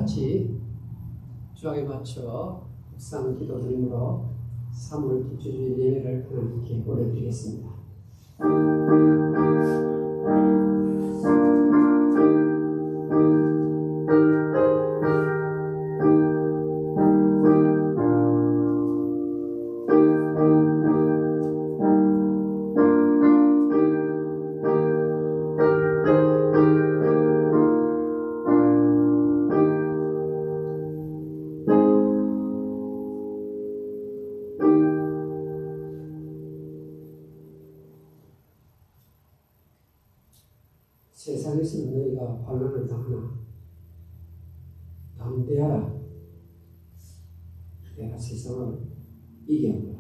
같이 주악에 맞춰 묵상 기도드림으로 3월 둘째 주일 예배를 하나님께 올려드리겠습니다. 세상에서는 너희가 환난을 당하나 담대하라. 내가 세상을 이겼노라.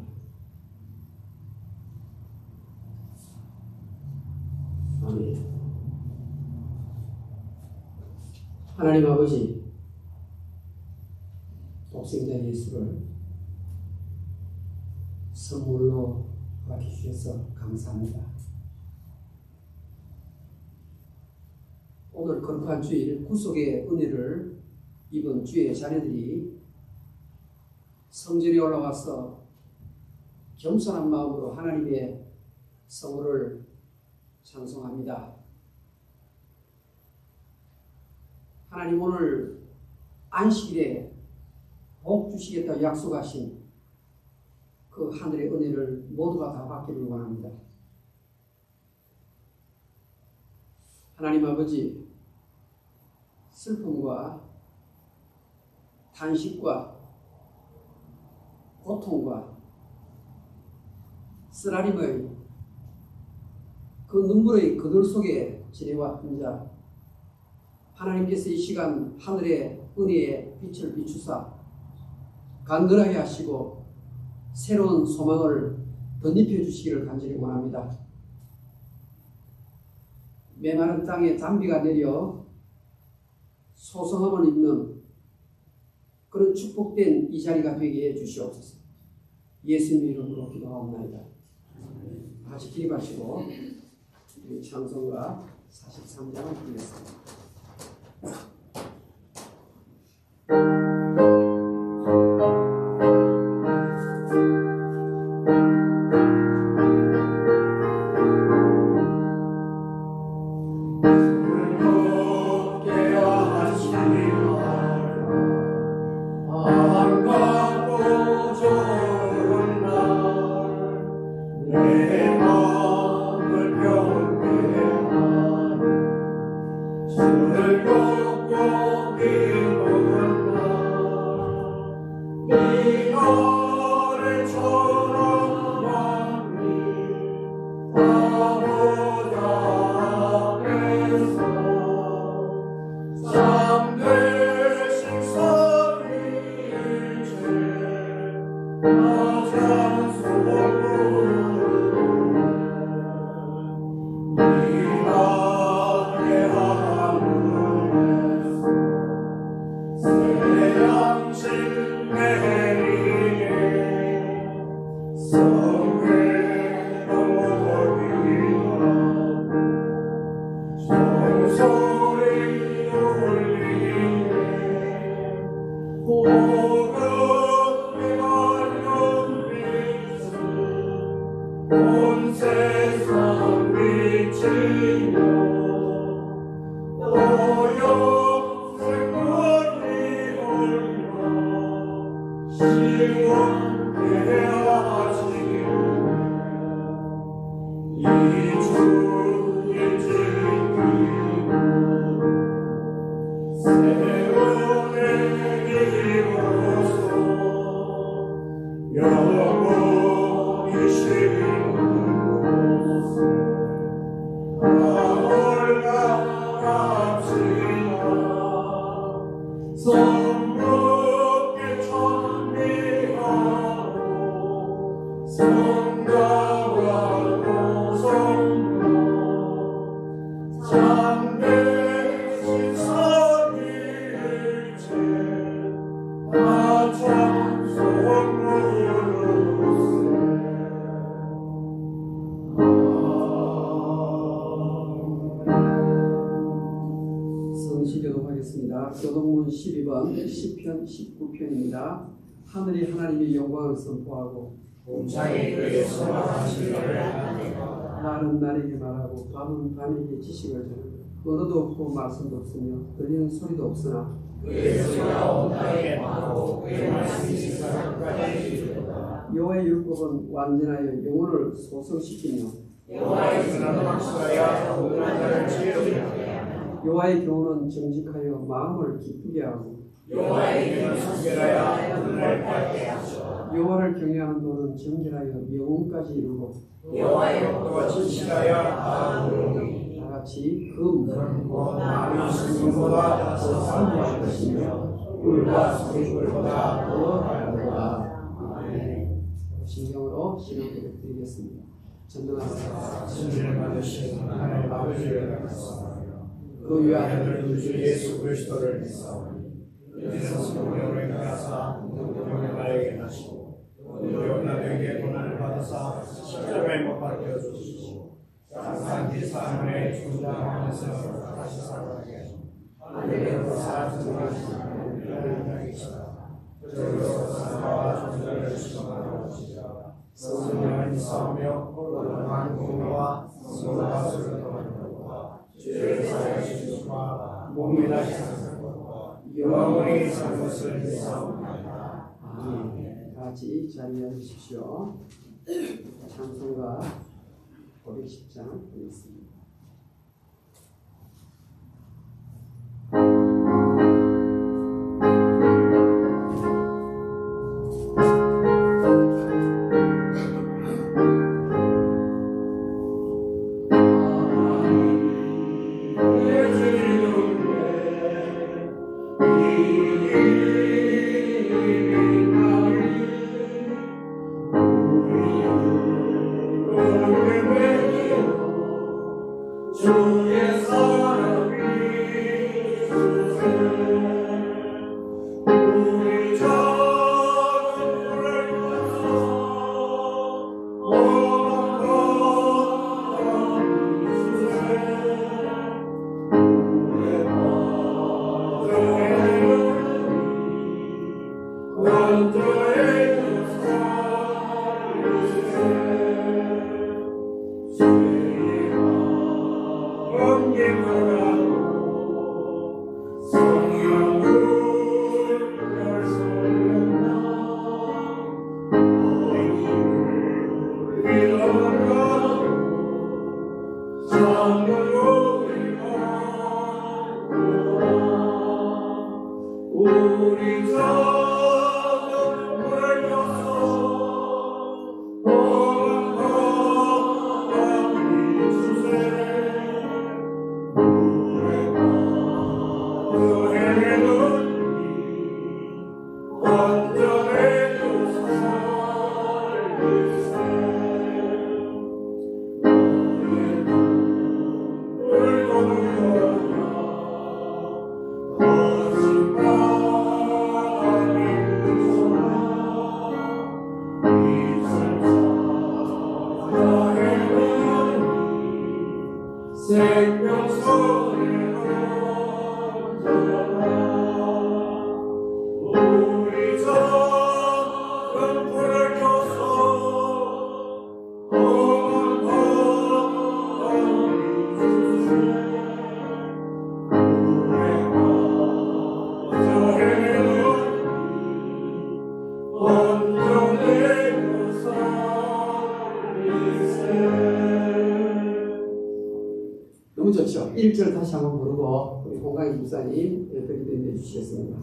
아멘. 하나님 아버지, 독생자 예수를 선물로 받아주셔서 감사합니다. 오늘 거룩한 주일 구속의 은혜를 입은 주의 자녀들이 성전에 올라와서 겸손한 마음으로 하나님의 성호를 찬송합니다. 하나님, 오늘 안식일에 복 주시겠다고 약속하신 그 하늘의 은혜를 모두가 다 받기를 원합니다. 하나님 아버지, 슬픔과 탄식과 고통과 쓰라림의 그 눈물의 그늘 속에 지내왔던 자, 하나님께서 이 시간 하늘의 은혜의 빛을 비추사 간절하게 하시고 새로운 소망을 덧입혀 주시기를 간절히 원합니다. 메마른 땅에 단비가 내려 소성함을 입는 그런 축복된 이 자리가 되게 해 주시옵소서. 예수님 이름으로 기도하옵나이다. 다시 기립하시고 찬송가 43장을 부르겠습니다. 성가하고 하겠습니다. 교동문 12번 시편 19편입니다. 하늘이 하나님의 영광을 선포하고 곰창이 그에게 선언하시기를 날은 날에게 말하고 밤은 밤에게 지식을 전하고 언어도 없고 말씀도 없으며 들리는 소리도 없으나 그의 소리가 온 땅에 많고 그의 말씀이 세상까지 이르도다. 여호와의 율법은 완전하여 영혼을 소성시키며 여호와의 선을 확실하여 온전한 자를 지혜롭게 하며 여호와의 교훈은 정직하여 마음을 기쁘게 하고 여호와의 길은 순결하여 눈을 밝게 하시고 여호와를 경외하는 도는 정결하여 영혼까지 이루고 여호와의 법도가 진실하여 아무로니 다 같이 금 많은 순금보다 더 상고할 것이며 꿀과 소금보다 더 달도다. 아멘. 신경으로 신앙 고백 드리겠습니다. 전능하사 진리를 받으신 하나님 아버지를 감사하며 그 위하여 우리 주 예수 그리스도를 믿사오니 이제서 성령을 행하사 성령을 나에게 하시고 우리와 나에게 고난을 받으사 십자가에 못 박혀 주시고 장사한 사람의 중단하면서 다시 살아나게 하시고 하늘에서 사람들을 일어나기시다. 저리로 사랑과 존재를 주시옵소서. 성령을 믿사오며 거룩한 공의와 성도가 수련하는 것과 죄를 사하여 주시옵소서. 몸이 다시 사는 것과 영원히 사는 것을 믿사옵나이다. 아멘. 다 같이 자리에 앉으십시오. 찬송가 510장 드리겠습니다. 너무 좋죠. 1절 다시 한번 부르고 우리 공강희 목사님 드리도록 해주시겠습니다.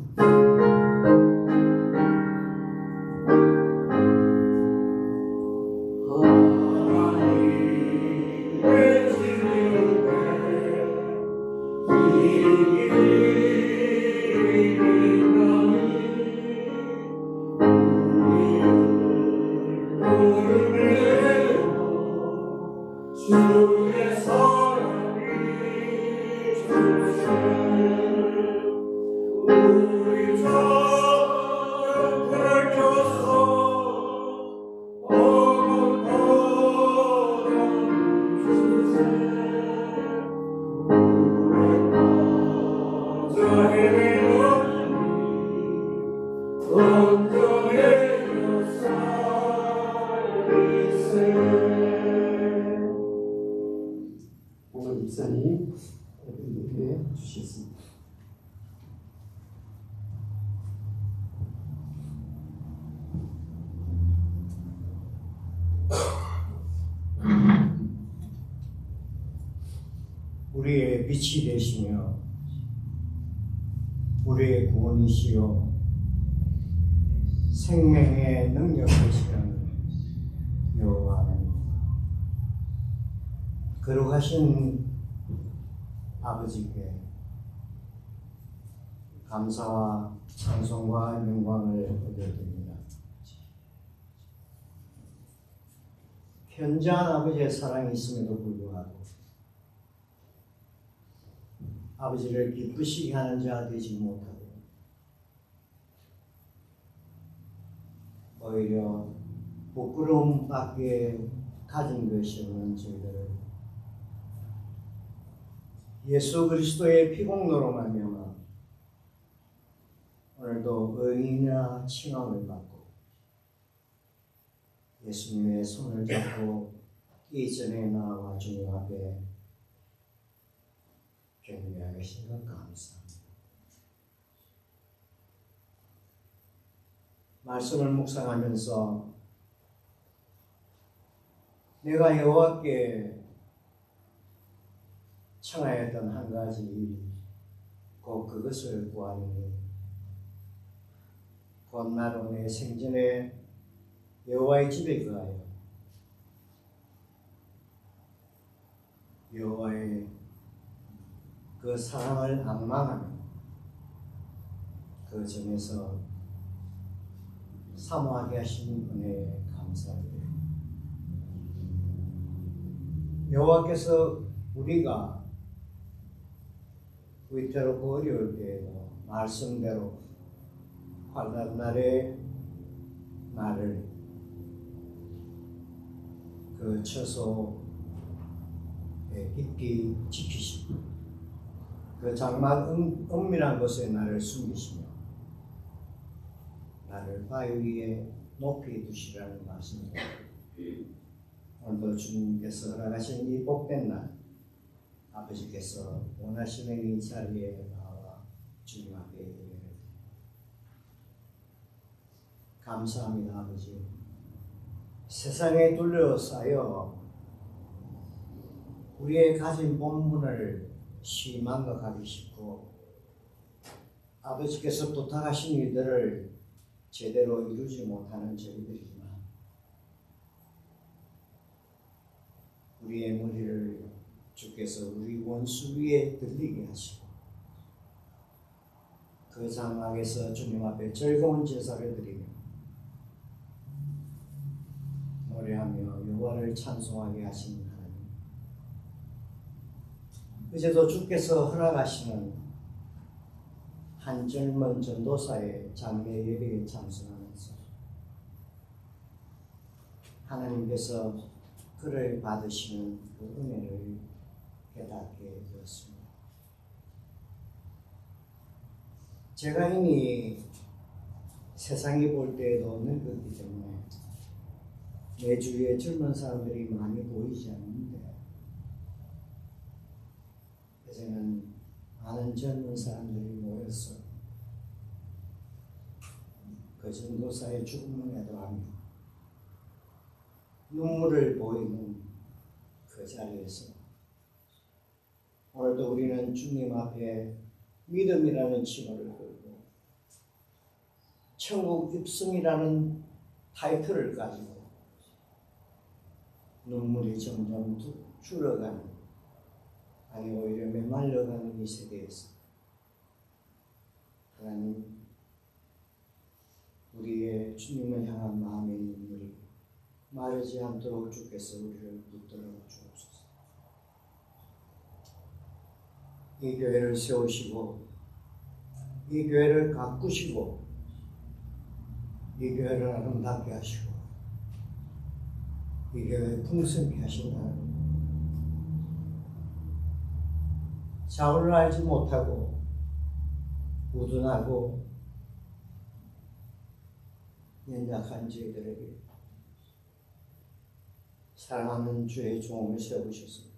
우리 오늘 집사님 예배 주시겠습니다. 우리의 빛이 되시며 우리의 구원이시여 생명의 능력 되시는 여호와 하나님, 거룩하신 아버지께 감사와 찬송과 영광을 올려드립니다. 현저한 아버지의 사랑이 있음에도 불구하고 아버지를 기쁘시게 하는 자 되지 못하고 오히려 부끄러움밖에 가진 것이 없는 저희들을 예수 그리스도의 피공로로 말미암아 오늘도 의인이라 칭함을 받고 예수님의 손을 잡고 이전에 나와 주님 앞에 경배하게 하신 것 감사합니다. 말씀을 묵상하면서 내가 여호와께 청하였던 한 가지 일, 곧 그것을 구하니 곧 나로 내 생전에 여호와의 집에 거하여 여호와의 그 사랑을 낭만하며 그 점에서 사모하게 하신 은혜에 감사드립니다. 여호와께서 우리가 위태롭고 어려울 때에도 말씀대로 환난 날에 나를 그 처소에 깊이 지키시고 그 장막 은밀한 곳에 나를 숨기시며 나를 바위 위에 높이 두시라는 말씀입니다. 오늘도 주님께서 허락하신 이 복된 날 아버지께서 원하시는 이 자리에 나와 주님 앞에 예배를 감사합니다. 아버지, 세상에 둘러싸여 우리의 가진 본분을 시망각하기 쉽고 아버지께서 부탁하신 일들을 제대로 이루지 못하는 저희들이지만 우리의 머리를 주께서 우리 원수 위에 들리게 하시고 그 장막에서 주님 앞에 즐거운 제사를 드리며 노래하며 여호와를 찬송하게 하신 하나님, 이제도 주께서 허락하시는 한 젊은 전도사의 장례 예배에 참석하면서 하나님께서 그를 받으시는 그 은혜를 깨닫게 되었습니다. 제가 이미 세상이 볼 때에도 늙었기 때문에 내 주위에 젊은 사람들이 많이 보이지 않는데 이제는 많은 젊은 사람들이 모여서 그 전도사의 죽음을 애도하며 눈물을 보이는 그 자리에서 오늘도 우리는 주님 앞에 믿음이라는 칭호를 걸고 천국 입성이라는 타이틀을 가지고 눈물이 점점 줄어가는, 아니 오히려 메말려가는 이 세대에서 하나님, 우리의 주님을 향한 마음의 눈물이 마르지 않도록 주께서 우리를 붙들어 주옵소서. 이 교회를 세우시고 이 교회를 가꾸시고 이 교회를 아름답게 하시고 이 교회를 풍성케 하신다. 자원을 알지 못하고 우둔하고 연약한 저희들에게 사랑하는 주의 종을 세우셨습니다.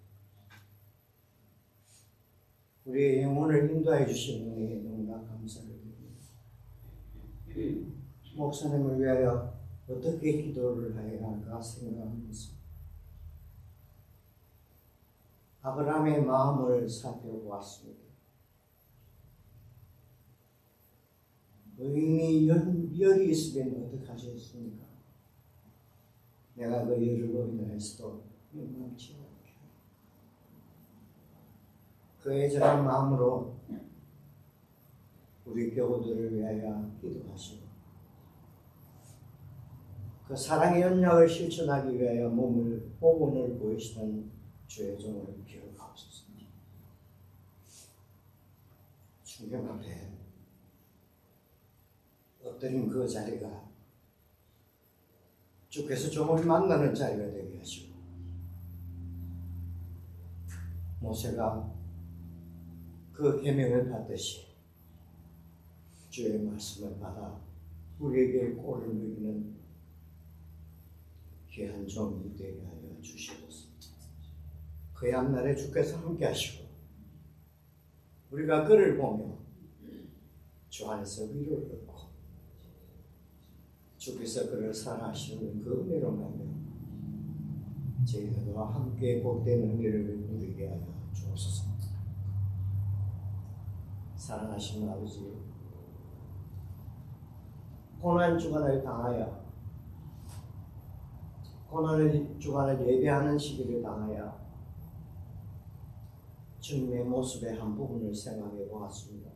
우리의 영혼을 인도해 주신 분에게 너무나 감사를 드립니다. 목사님을 위하여 어떻게 기도를 해야 할까 생각하면서 아브라함의 마음을 살펴보았습니다. 의인이 열이 있으면 어떡하셨습니까? 내가 그 열로 인하여서도 영광치 않게 그 애절한 마음으로 우리 교우들을 위하여 기도하시고 그 사랑의 언약을 실천하기 위하여 몸을 복원을 보이시는 주의 종을 기억하옵소서. 충격 앞에 엎드린 그 자리가 주께서 종을 만나는 자리가 되게 하시고 모세가 그 계명을 받듯이 주의 말씀을 받아 우리에게 꼴을 먹이는 귀한 종이 되게 하여 주시옵소서. 그 앞날에 주께서 함께 하시고 우리가 그를 보며 주 안에서 위로를 얻고 주께서 그를 사랑하시는 그 은혜로 말며 저희들과 함께 복된 은혜를 누리게 하여 주옵소서. 사랑하시는 아버지, 고난 주간을 당하여 고난의 주간을 예배하는 시기를 당하여 주님의 모습의 한 부분을 생각해 보았습니다.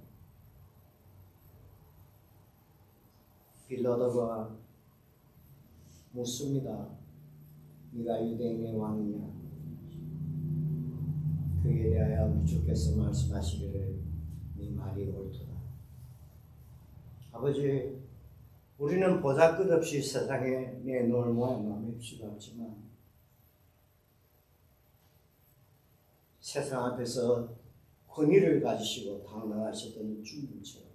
빌라도가 묻습니다. 네가 유대인의 왕이냐? 그에 대하여 우리 주께서 말씀하시기를 네 말이 옳도다. 아버지, 우리는 보잘것없이 세상에 내놓을 모양과 맵시가 없지만 세상 앞에서 권위를 가지시고 당당하셨던 주님처럼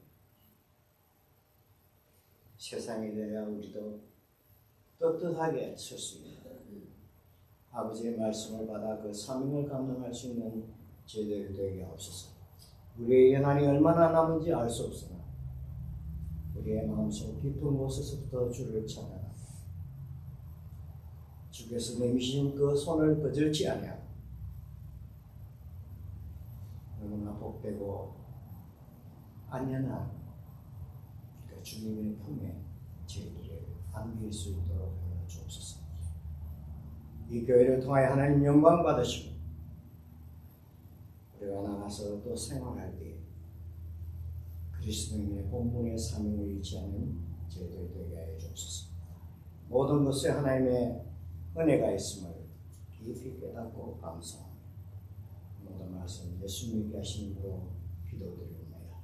세상에 대하여 우리도 떳떳하게 설 수 있는 아버지의 말씀을 받아 그 사명을 감당할 수 있는 저희들이 되게 하옵소서. 우리의 연한이 얼마나 남은지 알 수 없으나 우리의 마음속 깊은 곳에서부터 주를 찬양하고 주께서 내미신 그 손을 거절치 아니하고 너무나 복되고 안전한 그 주님의 품에 저희들을 안길 수 있도록 하여 주옵소서. 이 교회를 통하여 하나님 영광 받으시고 우리가 나가서 또 생활할 때 그리스도인의 본분의 사명을 잃지 않는 저희들 되게 하여 주옵소서. 모든 것에 하나님의 은혜가 있음을 깊이 깨닫고 감사합니다. 모든 말씀 예수님께 하시는 대로 기도드리옵나이다.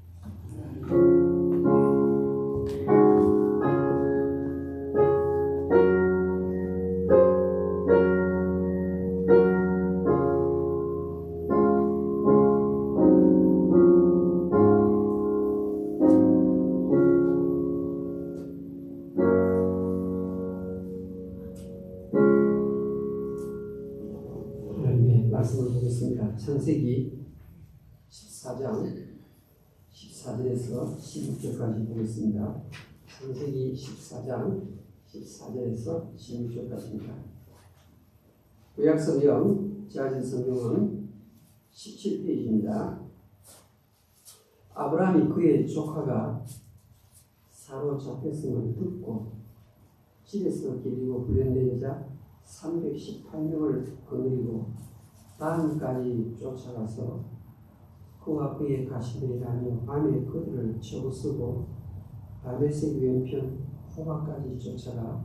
말씀을 보겠습니다. 창세기 14장 14절에서 16절까지 보겠습니다. 창세기 14장 14절에서 16절까지입니다. 구약성경 지하진 성경은 17페이지입니다. 아브라함이 그의 조카가 사로잡혔음을 듣고 집에서 길리고 훈련된 자 318명을 거느리고 단까지 쫓아가서 그와 그의 가시들이 다니며 밤에 그들을 쳐부수고 다메섹 왼편 호바까지 쫓아가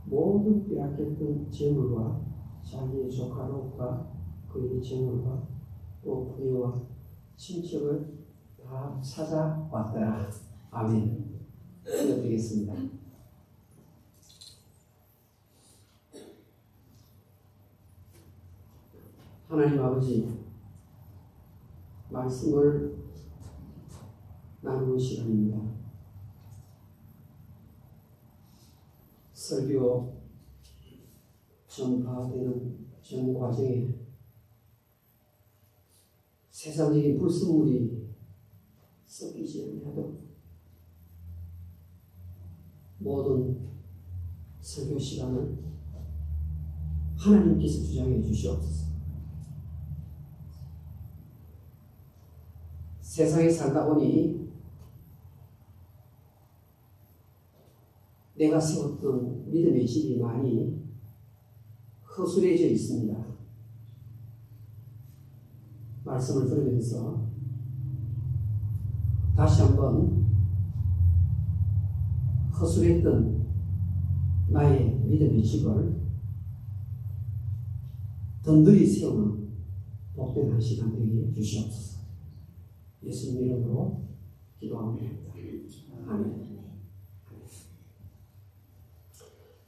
모든 빼앗겼던 재물과 자기의 조카 롯과 그의 재물과 또 부녀와 친척을 다 찾아왔더라. 아멘. 기도드리겠습니다. 하나님 아버지, 말씀을 나누는 시간입니다. 설교 전파되는 전 과정에 세상적인 불순물이 섞이지 않아도 모든 설교 시간은 하나님께서 주장해 주시옵소서. 세상에 살다 보니 내가 세웠던 믿음의 집이 많이 허술해져 있습니다. 말씀을 들으면서 다시 한번 허술했던 나의 믿음의 집을 든든히 세우는 복된 한 시간 되게 주시옵소서. 예수님 이름으로 기도합니다. 아멘.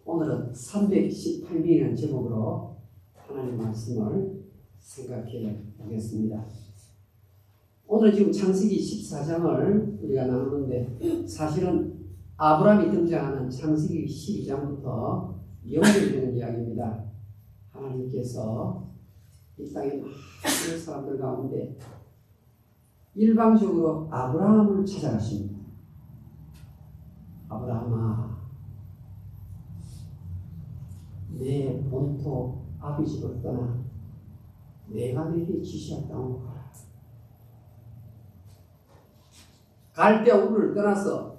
오늘은 318명이라는 제목으로 하나님 말씀을 생각해 보겠습니다. 오늘 지금 창세기 14장을 우리가 나누는데 사실은 아브라함이 등장하는 창세기 12장부터 연결되는 이야기입니다. 하나님께서 이 땅의 많은 사람들 가운데 일방적으로 아브라함을 찾아가십니다. 아브라함아, 내 본토 아비집을 떠나 내가 너에게 지시할 땅으로 가라. 갈대아 우르를 떠나서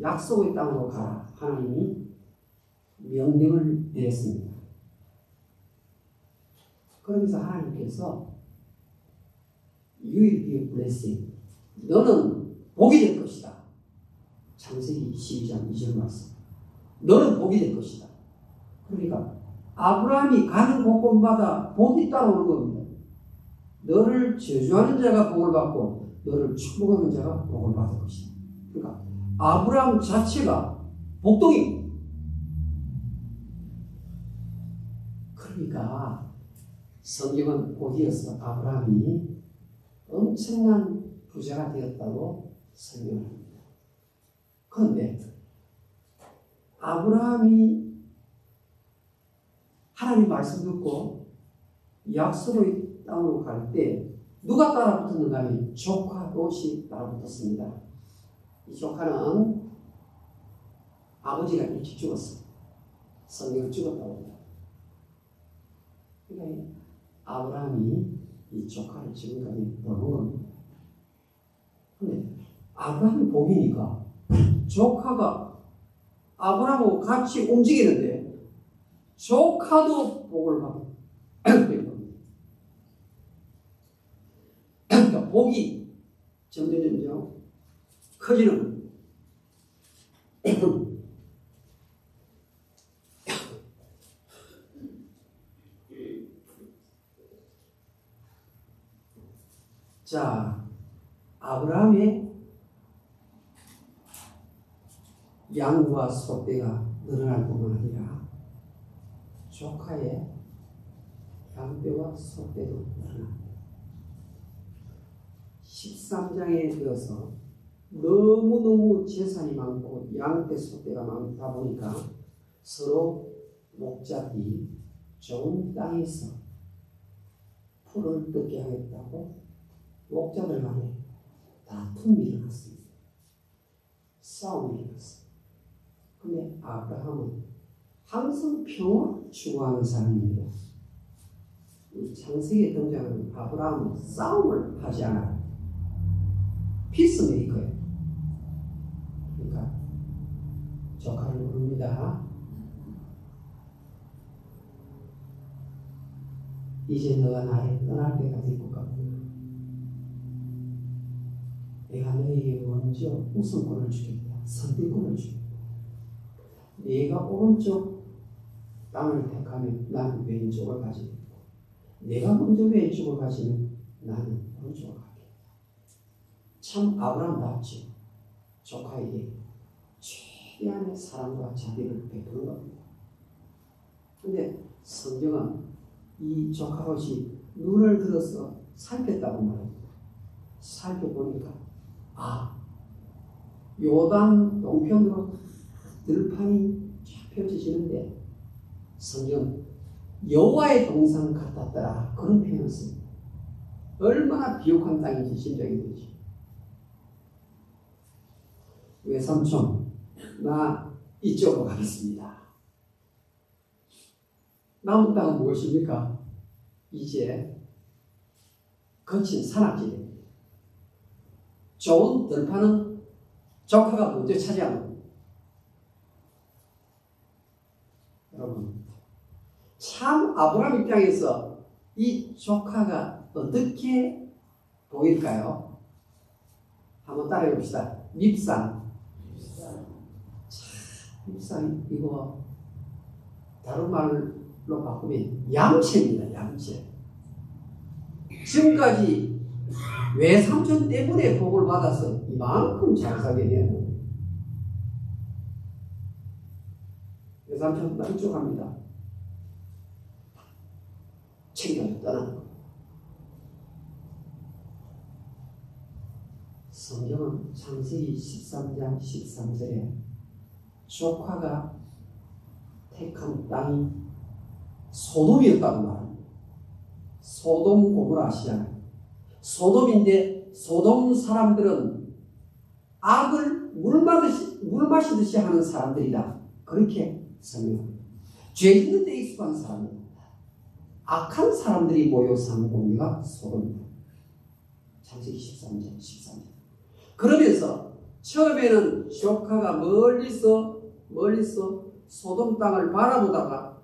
약속의 땅으로 가라. 하나님이 명령을 내렸습니다. 그러면서 하나님께서 You will be a blessing. 너는 복이 될 것이다. 창세기 12장 2절 말씀. 너는 복이 될 것이다. 그러니까 아브라함이 가는 곳곳마다 복이 따라오는 겁니다. 너를 저주하는 자가 복을 받고 너를 축복하는 자가 복을 받을 것이다. 그러니까 아브라함 자체가 복동입니다. 그러니까 성경은 곧이어서 아브라함이 엄청난 부자가 되었다고 설명합니다. 그런데 아브라함이 하나님 말씀 듣고 약속의 땅으로 갈 때 누가 따라붙었는가 하면 조카 롯이 따라붙었습니다. 이 조카는 아버지가 일찍 죽었어요. 성경을 죽었다고 합니다. 그러니까 아브라함이 이 조카를 지금까지 보는 겁니다. 그런데 아브라함이 복이니까 조카가 아브라함하고 같이 움직이는데 조카도 복을 받고 된 겁니다. 그러니까 복이 점점 커지는 자, 아브라함의 양과 소떼가 늘어날 뿐만 아니라 조카의 양떼와 소떼도 늘어납니다. 13장에 되어서 너무너무 재산이 많고 양떼 소떼가 많다 보니까 서로 목잡이 좋은 땅에서 풀을 뜯게 하겠다고 목자들 간에 다툼이 일어났습니다. 싸움이 일어났습니다. 근데 아브라함은 항상 평화를 추구하는 사람입니다. 이 창세기에 등장하는 아브라함은 싸움을 하지 않아요. 피스메이커예요. 그러니까 조카를 부릅니다. 이제 너가 나를 떠날 때가 될 것 같구나. 내가 너에게 먼저 우선권을 주겠다. 선택권을 주겠다. 내가 오른쪽 땅을 택하면 나는 왼쪽을 가지겠고, 내가 먼저 왼쪽을 가지면 나는 오른쪽을 가겠다. 참 아브라함답죠. 조카에게 최대한의 사랑과 자비를 베푸는 겁니다. 그런데 성경은 이 조카 롯이 눈을 들어서 살폈다고 말합니다. 살펴보니까 요단 동편으로 들판이 쫙 펼쳐지는데 성경 여호와의 동산 같았더라 그런 표현을 씁니다. 얼마나 비옥한 땅인지 심정이 되죠. 외삼촌 나 이쪽으로 가겠습니다. 남은 땅은 무엇입니까? 이제 거친 산악지대입니다. 좋은 들판은 조카가 먼저 차지하는 겁니다. 여러분 참 아브라함 입장에서 이 조카가 어떻게 보일까요? 한번 따라해 봅시다. 밉상. 밉상 이거 다른 말로 바꾸면 얌체입니다. 얌체. 지금까지 외삼촌 때문에 복을 받아서 이만큼 잘 살게 되는 외삼촌 나 이쪽 갑니다. 챙겨서 떠나는 거. 성경은 창세기 13장 13절에 조카가 택한 땅이 소돔이었다고 말합니다. 소돔 고모라 아시잖아요. 소돔인데 소돔 사람들은 악을 물 마시듯이 하는 사람들이다. 그렇게 설명합니다. 죄 있는 데 익숙한 사람입니다. 악한 사람들이 모여 사는 공유가 소돔입니다. 창세기 13장 13절. 그러면서 처음에는 조카가 멀리서 소돔 땅을 바라보다가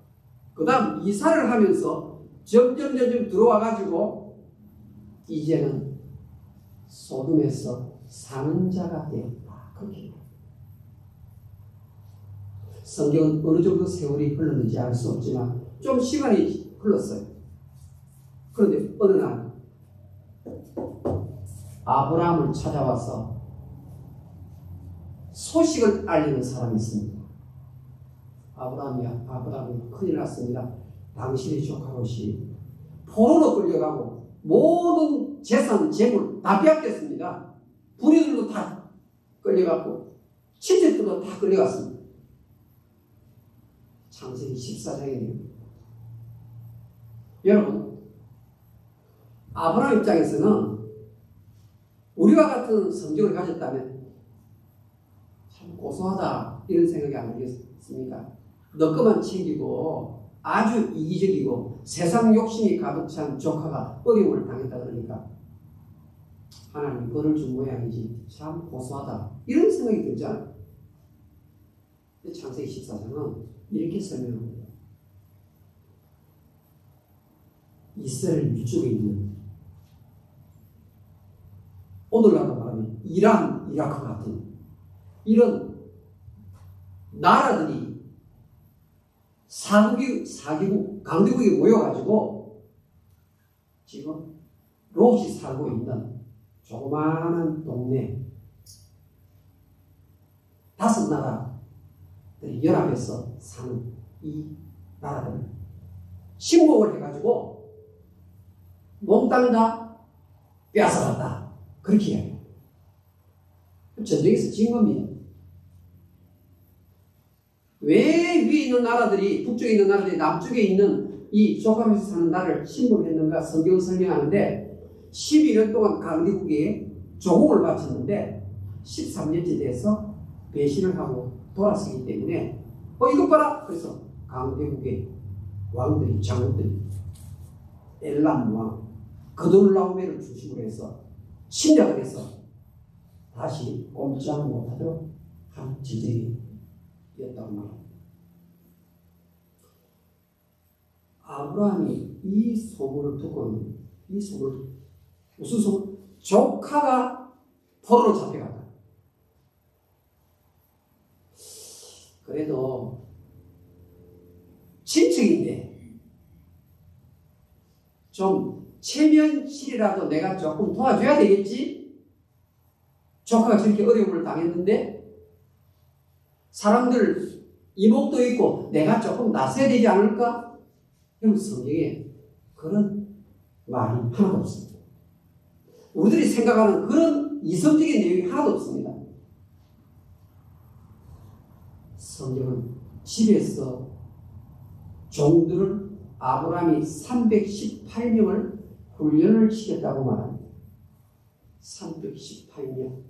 그 다음 이사를 하면서 점점 들어와 가지고 이제는 소돔에서 사는 자가 되었다. 그렇게 성경은 어느 정도 세월이 흘렀는지 알 수 없지만 좀 시간이 흘렀어요. 그런데 어느 날 아브라함을 찾아와서 소식을 알리는 사람이 있습니다. 아브라함이 큰일 났습니다. 당신의 조카 롯이 포로로 끌려가고 모든 재산, 재물 다 빼앗겼습니다. 부리들도 다 끌려갔고 친척들도 다 끌려갔습니다. 창세기 14장이네요. 여러분, 아브라함 입장에서는 우리와 같은 성격을 가졌다면 참 고소하다 이런 생각이 안 들겠습니까? 너 것만 챙기고 아주 이기적이고 세상 욕심이 가득 찬 조카가 어려움을 당했다 그러니까 하나님이 벌을 준 모양이지 참 고소하다 이런 생각이 들잖아요. 창세기 14장은 이렇게 설명합니다. 이스라엘 위쪽에 있는 오늘날로 말하면 이란, 이라크 같은 이런 나라들이 사기국, 강대국이 모여가지고 지금 롯이 살고 있는 조그마한 동네 5나라들이 연합해서 사는 이 나라들을 침공을 해가지고 몽땅 다 빼앗아갔다. 그렇게 이야기해요. 전쟁에서 진 겁니다. 왜 위에 있는 나라들이, 북쪽에 있는 나라들이 남쪽에 있는 이 조카에서 사는 나라를 침범했는가 성경을 설명하는데 11년 동안 강대국에 조공을 바쳤는데 13년째 돼서 배신을 하고 돌아서기 때문에 이것 봐라! 그래서 강대국의 왕들이, 장군들이 엘람 왕, 그돌라오메를 중심으로 해서 침략을 해서 다시 꼼짝 못하도록 한 전쟁이었다고 말합니다. 아브라함이 이 소문을 듣고는 무슨 소문? 조카가 포로로 잡혀갔다. 그래도 친척인데 좀 체면실이라도 내가 조금 도와줘야 되겠지? 조카가 저렇게 어려움을 당했는데 사람들 이목도 있고 내가 조금 나서야 되지 않을까? 여러분 성경에 그런 말이 하나도 없습니다. 우리들이 생각하는 그런 이성적인 내용이 하나도 없습니다. 성경은 집에서 종들을 아브라함이 318명을 훈련을 시켰다고 말합니다. 318명.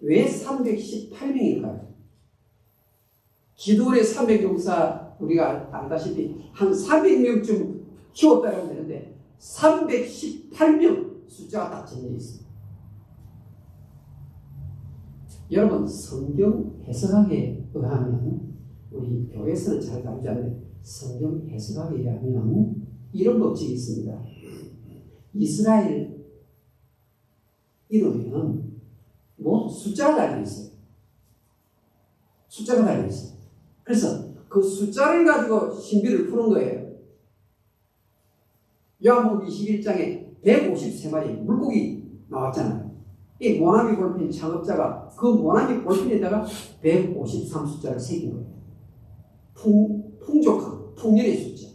왜 318명일까요? 기도원의 300용사 우리가 알다시피 한 400명쯤 키웠다고 되는데 318명 숫자가 딱 정해져 있습니다. 여러분 성경 해석학에 의하면 우리 교회에서는 잘 다루지 않는데 성경 해석학에 의하면 이런 법칙이 있습니다. 이스라엘 이름에는 모두 숫자가 달려있어요. 숫자가 달려있어요. 그래서 그 숫자를 가지고 신비를 푸는 거예요. 요한복음 21장에 153마리 물고기 나왔잖아요. 이 모나미 볼펜 창업자가 그 모나미 볼펜에다가 153 숫자를 새긴 거예요. 풍족한, 풍년의 숫자.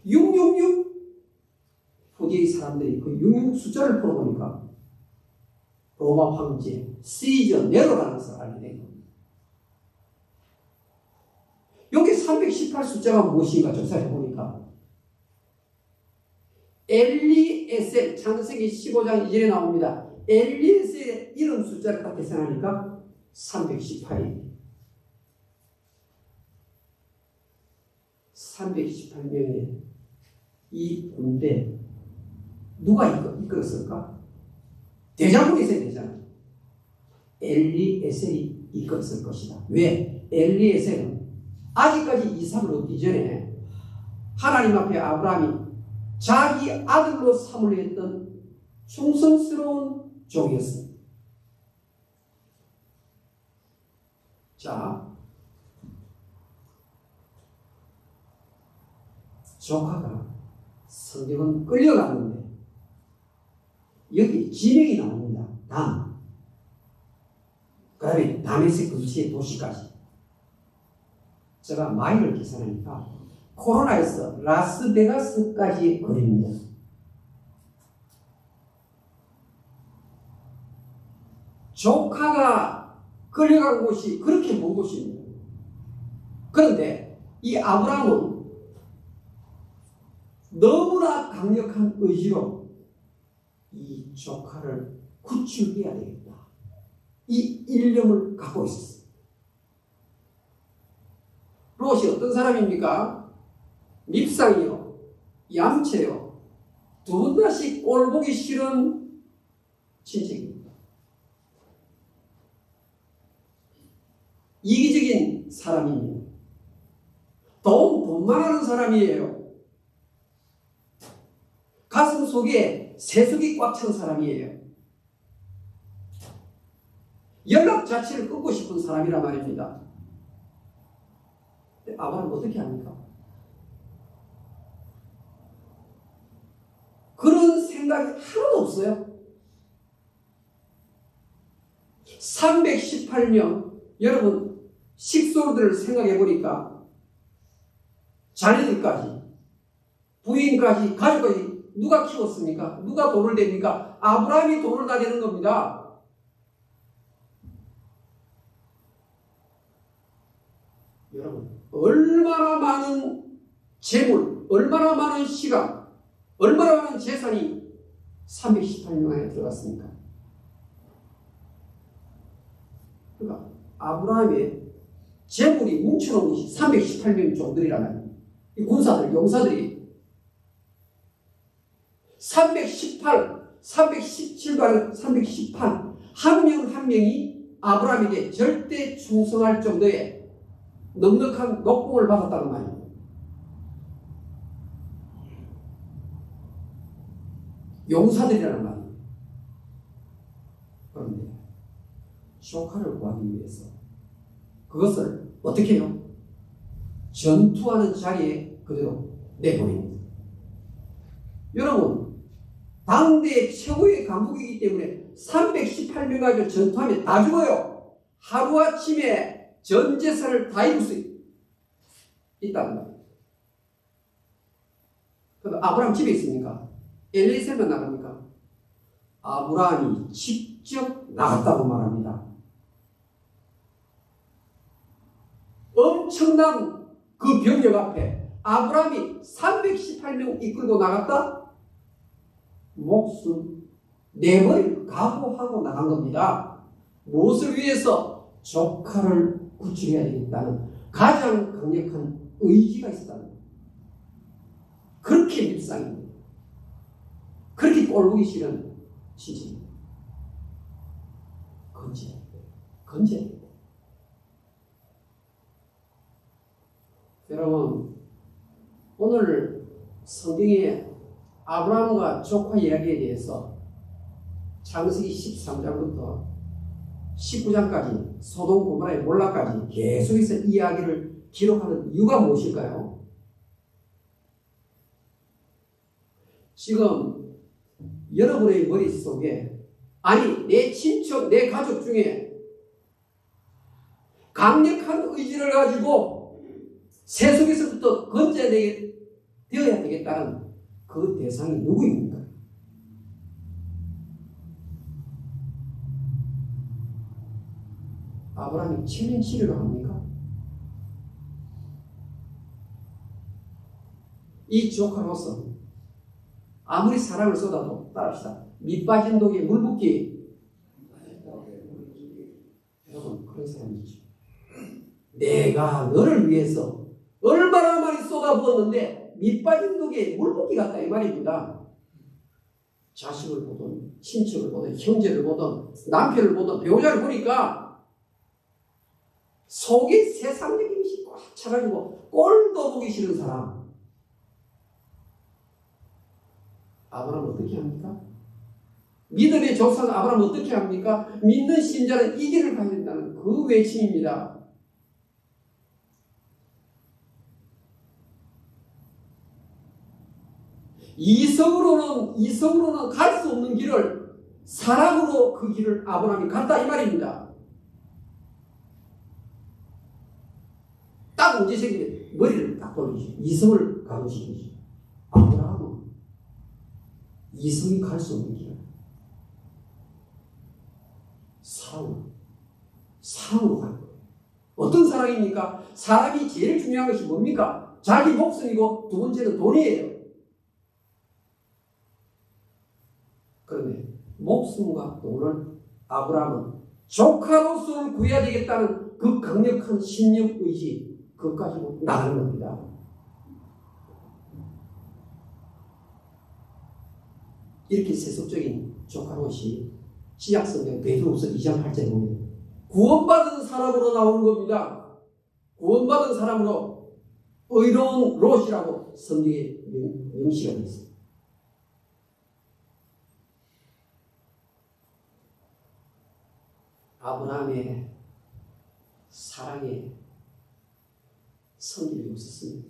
666 후대의 사람들이 그 666 숫자를 풀어보니까 로마 황제 시저 네로라는 것을 알게 된 겁니다. 여기 318 숫자가 무엇인가 조사해 보니까 엘리에셀 창세기 15장 이전에 나옵니다. 엘리에셀의 이름 숫자를 딱 계산하니까 318이 318명의 이 군대 누가 이끌었을까? 대장군이 있어야 되잖아요. 엘리에셀이 이끌었을 것이다. 왜? 엘리에셀은 아직까지 이삭을 얻기 전에 하나님 앞에 아브라함이 자기 아들로 삼으려 했던 충성스러운 종이었습니다. 자, 조카가 성경은 끌려갔는데 여기 지명이 나옵니다. 단. 그 다음에 다메섹 근처의 도시까지. 제가 마일을 계산하니까 코로나에서 라스베가스까지의 거리입니다. 조카가 끌려간 곳이 그렇게 먼 곳입니다. 그런데 이 아브라함은 너무나 강력한 의지로 이 조카를 구출해야 되겠다. 이 일념을 갖고 있었어요. 롯이 어떤 사람입니까? 밉상이요, 얌체요, 두 분 다시 꼴 보기 싫은 친척입니다. 이기적인 사람이에요. 돈만 하는 사람이에요. 가슴 속에 세속이 꽉 찬 사람이에요. 연락 자체를 끊고 싶은 사람이란 말입니다. 근데 아브라함은 어떻게 합니까? 그런 생각이 하나도 없어요. 318명, 여러분 식솔들을 생각해 보니까 자녀들까지, 부인까지, 가족까지 누가 키웠습니까? 누가 돈을 댑니까? 아브라함이 돈을 다 내는 겁니다. 여러분, 얼마나 많은 재물, 얼마나 많은 시간, 얼마나 많은 재산이 318명 안에 들어갔습니까? 그러니까 아브라함의 재물이 뭉쳐놓은 것이 318명 종들이라는 이 군사들, 용사들이 318, 317과 318 한 명 한 명이 아브라함에게 절대 충성할 정도의 넉넉한 녹봉을 받았다는 말입니다. 용사들이라는 말입니다. 그런데 조카를 구하기 위해서 그것을 어떻게 해요? 전투하는 자리에 그대로 내보냅니다. 여러분, 당대 최고의 강국이기 때문에 318명 가지고 전투하면 다 죽어요. 하루아침에 전 재산을 다 잃을 수 있다는 말이에요. 그럼 아브라함 집에 있습니까? 엘리에셀만 나갑니까? 아브라함이 직접 나갔다고 말합니다. 엄청난 그 병력 앞에 아브라함이 318명 이끌고 나갔다? 목숨 내버릴 각오하고 나간 겁니다. 무엇을 위해서? 조카를 구출해야 되겠다는 가장 강력한 의지가 있었다는 거예요. 그렇게 밉상입니다. 그렇게 꼴보기 싫은 신체입니다. 건져야 돼요. 여러분, 오늘 성경에 아브라함과 조카 이야기에 대해서 창세기 13장부터 19장까지 소돔 고모라의 몰락까지 계속해서 이야기를 기록하는 이유가 무엇일까요? 지금 여러분의 머릿속에 아니 내 친척, 내 가족 중에 강력한 의지를 가지고 세속에서부터 건져야 되겠다는 그 대상이 누구입니까? 아브라함이 챌린지를 합니까? 이 조카로서 아무리 사랑을 쏟아도 따릅시다. 밑 빠진 독에 물 붓기. 여러분 그런 사람이죠. 내가 너를 위해서 얼마나 많이 쏟아부었는데 밑 빠진 독에 물 붓기 같다 이 말입니다. 자식을 보든 친척을 보든 형제를 보든 남편을 보든 배우자를 보니까 속에 세상적인 것이 꽉 차가지고 꼴도 보기 싫은 사람. 아브라함은 어떻게 합니까? 믿음의 조상 아브라함은 어떻게 합니까? 믿는 신자는 이 길을 가야 된다는 그 외침입니다. 이성으로는 갈 수 없는 길을 사랑으로 그 길을 아브라함이 갔다 이 말입니다. 딱 문제 생기면 머리를 딱 돌리죠. 이성을 가로시키죠. 아브라함은 이성이 갈 수 없는 길을 사랑으로 가는 거예요. 어떤 사랑입니까? 사랑이 제일 중요한 것이 뭡니까? 자기 목숨이고 두 번째는 돈이에요. 그런데 목숨과 돈을 아브라함은 조카로서를 구해야 되겠다는 그 강력한 신념 의지 그것 가지고 나가는 겁니다. 이렇게 세속적인 조카롯이 신약성경 베드로후서 2장 8절에 보면 구원받은 사람으로 나오는 겁니다. 구원받은 사람으로 의로운 롯이라고 성경에 명시가 되어 있습니다. 아브라함의 사랑에 성질이 없었습니다.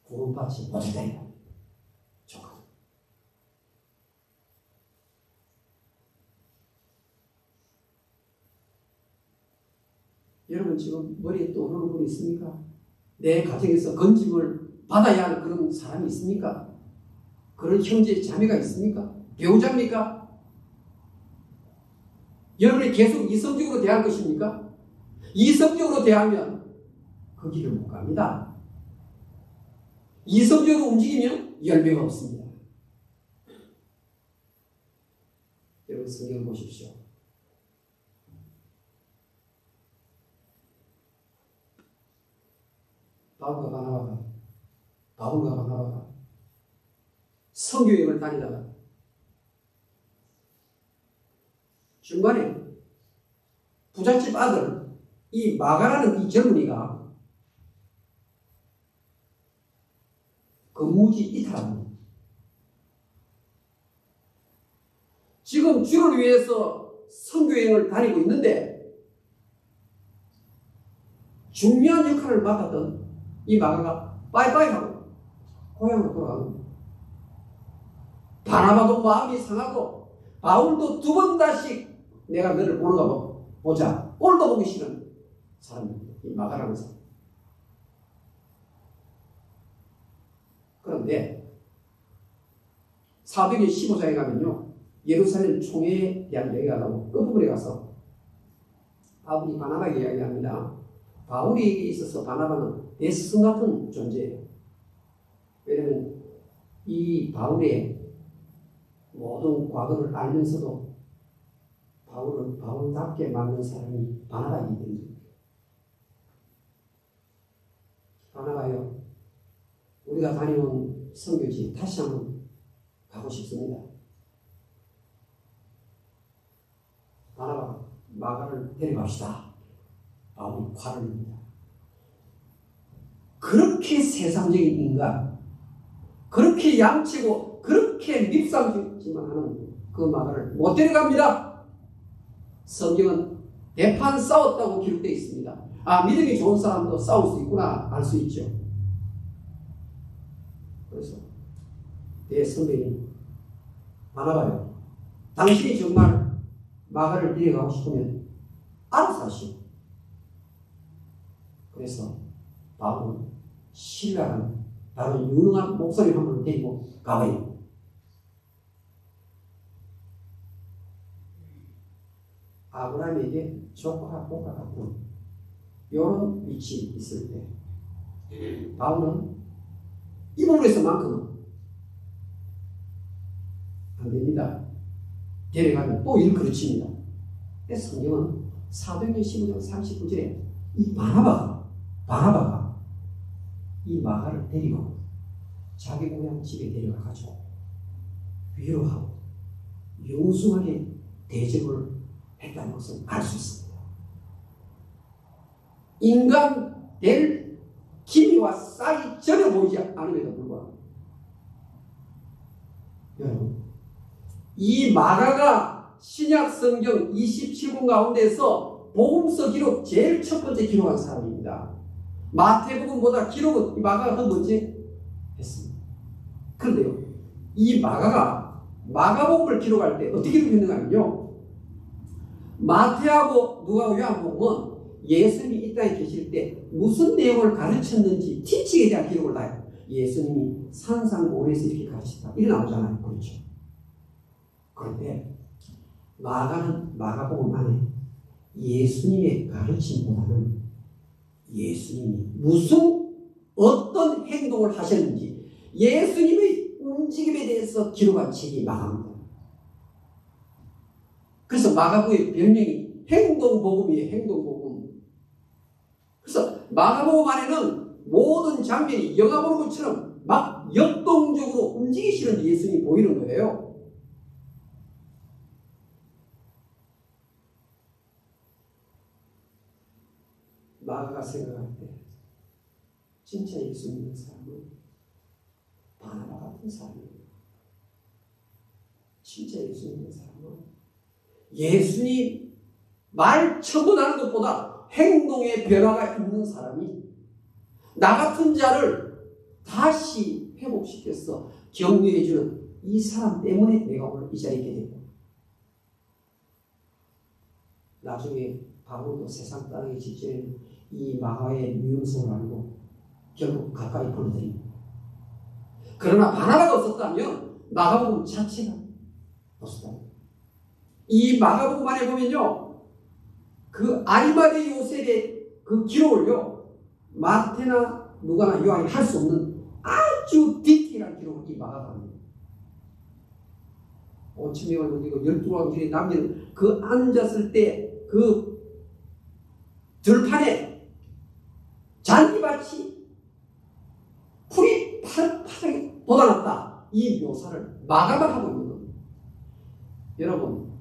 구원받지 못했다. 조카. 여러분 지금 머리에 떠오르는 분이 있습니까? 내 가정에서 건짐을 받아야 하는 그런 사람이 있습니까? 그런 형제 자매가 있습니까? 배우자입니까? 여러분이 계속 이성적으로 대할 것입니까? 이성적으로 대하면 그 길을 못 갑니다. 이성적으로 움직이면 열매가 없습니다. 여러분 성경을 보십시오. 바울과 바나바가 선교여행을 다니다가 중간에 부잣집 아들 이 마가라는 이 젊은이가 근무지 이탈합니다. 지금 주를 위해서 선교여행을 다니고 있는데 중요한 역할을 맡았던 이 마가가 빠이빠이하고 고향으로 돌아갑니다. 바나바도 마음이 상하고 바울도 두 번 다시 내가 너를 보는가 보자. 꼴도 보기 싫은 사람입니다. 이 마가라는 사람. 그런데 사도행전 15장에 가면요, 예루살렘 총회에 대한 얘기가 나오고 끝부분에 가서 바울이 바나바에게 이야기합니다. 바울에게 있어서 바나바는 대스승 같은 존재예요. 왜냐하면 이 바울의 모든 과거를 알면서도 바울은 바울답게 만든 사람이 바나바이기 때문에. 바나바요, 우리가 다니는 선교지 다시 한번 가고 싶습니다. 바나바가 마가를 데려갑시다. 바울이 화를 냅니다. 그렇게 세상적인 인간, 그렇게 양치고 그렇게 밉상짓기만 하는 그 마가를 못 데려갑니다. 성경은 대판 싸웠다고 기록되어 있습니다. 아, 믿음이 좋은 사람도 싸울 수 있구나 알 수 있죠. 그래서 내 선배님 바나바요, 당신이 정말 마가를 데려가고 싶으면 알아서 하시오. 그래서 바울은 신랄한 바로 유능한 목사님 한 분을 데리고 가봐요. 아브라함에게 조카복과 같은 이런 위치에 있을 때 바울은 이 부분에서만큼은 안 됩니다. 데려가면 또 일 그르칩니다. 그래서 성경은 사도행전 15장 39절에 이 바나바가 이 마가를 데리고 자기 고향 집에 데려가가지고 위로하고 용숭하게 대접을 했다는 것을 알 수 있습니다. 인간 될 기미와 싹이 전혀 보이지 않음에도 불구하고 여러분, 이 마가가 신약 성경 27권 가운데서 복음서 기록 제일 첫 번째 기록한 사람입니다. 마태복음보다 기록은 이 마가가 더 먼저 했습니다. 그런데요, 이 마가가 마가복음을 기록할 때 어떻게 기록했는가 하면요, 마태하고 누가하고 요한복음은 예수님이 이 땅에 계실 때 무슨 내용을 가르쳤는지 티칭에 대한 기록을 다 해요. 예수님이 산상보훈에서 이렇게 가르쳤다 이렇게 나오잖아요. 그렇죠. 그런데 마가는 마가복음 안에 예수님의 가르침보다는 예수님이 어떤 행동을 하셨는지 예수님의 움직임에 대해서 기록한 책이 마가입니다. 그래서 마가복음의 별명이 행동복음이에요. 행동복음. 그래서 마가복음 안에는 모든 장면이 영화 보는 것처럼 막 역동적으로 움직이시는 예수님이 보이는 거예요. 마가가 생각할 때 진짜 예수 믿는 사람은 바나바 같은 사람이에요. 진짜 예수 믿는 사람은 예수님 말 첨언하는 것보다 행동의 변화가 있는 사람이 나 같은 자를 다시 회복시켜서 격려해주는 이 사람 때문에 내가 오늘 이 자리에 있게 됩니다. 나중에 바울도 세상 따르기 직전에 이 마가의 위험성을 알고 결국 가까이 보내드립니다. 그러나 바나바가 없었다면 마가복음 자체가 없었다. 이 마가복음 안에 보면요, 그 아리마대 요셉의 그 기록을요, 마태나 누가나 요한이 할 수 없는 아주 디테일한 기록을 이 마가가 합니다. 5,000명을 넘기고 12왕길에 남기는 그 앉았을 때 그 들판에 잔디밭이 풀이 파랗게 돋아났다. 이 묘사를 마가가 하고 있는 겁니다. 여러분,